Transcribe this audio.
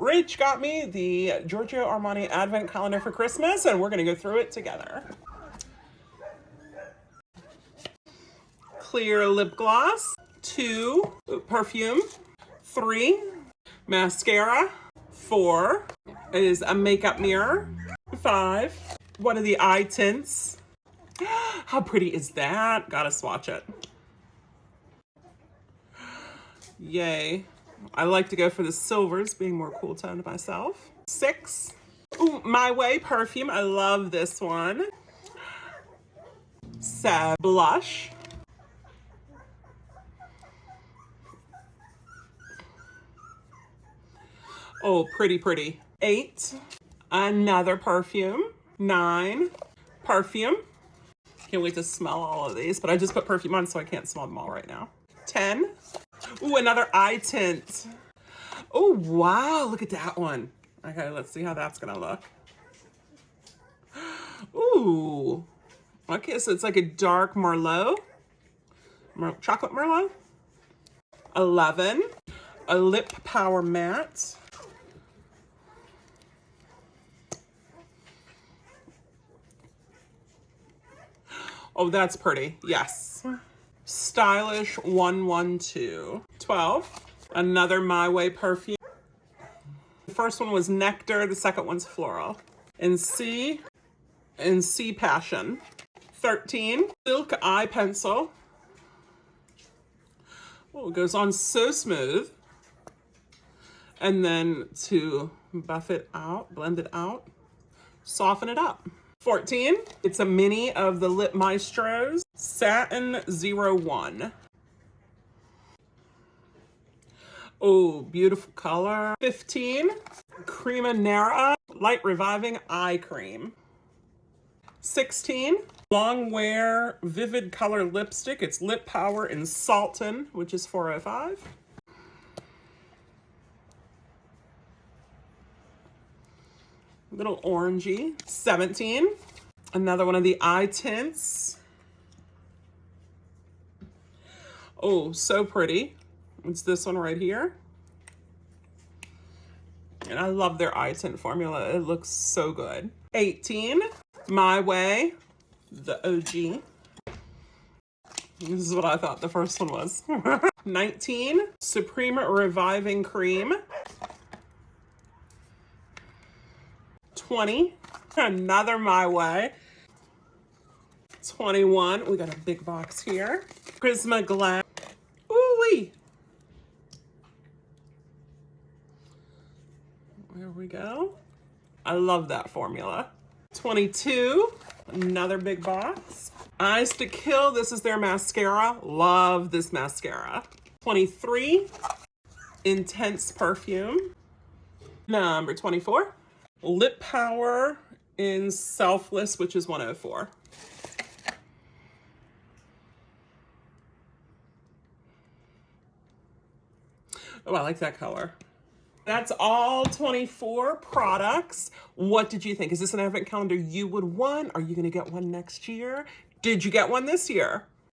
Rach got me the Giorgio Armani Advent Calendar for Christmas, and we're gonna go through it together. Clear lip gloss. 2, perfume. 3, mascara. 4 is a makeup mirror. 5, one of the eye tints. How pretty is that? Gotta swatch it. Yay. I like to go for the silvers, being more cool toned myself. 6, ooh, My Way perfume. I love this one. 7, blush. Oh, pretty, pretty. 8, another perfume. 9, perfume. Can't wait to smell all of these, but I just put perfume on, so I can't smell them all right now. 10, ooh, another eye tint. Oh, wow, look at that one. Okay, let's see how that's gonna look. Ooh, okay, so it's like a dark Merlot, chocolate Merlot. 11, a lip power matte. Oh, that's pretty, yes. Stylish 112. 12, another My Way perfume. The first one was Nectar, the second one's Floral. And C Passion. 13, Silk Eye Pencil. Oh, it goes on so smooth. And then to buff it out, blend it out, soften it up. 14, it's a mini of the Lip Maestros, Satin 01. Oh, beautiful color. 15, Crema Nera, Light Reviving Eye Cream. 16, Long Wear Vivid Color Lipstick. It's Lip Power in Salton, which is 405. Little orangey. 17, another one of the eye tints. Oh, so pretty. It's this one right here. And I love their eye tint formula. It looks so good. 18, My Way, the OG. This is what I thought the first one was. 19, Supreme Reviving Cream. 20, another My Way. 21, we got a big box here. Prisma Glass. Ooh-wee. There we go. I love that formula. 22, another big box. Eyes to Kill, this is their mascara. Love this mascara. 23, Intense Perfume. Number 24, Lip Power in Selfless, which is 104. Oh, I like that color. That's all 24 products. What did you think? Is this an advent calendar you would want? Are you gonna get one next year? Did you get one this year?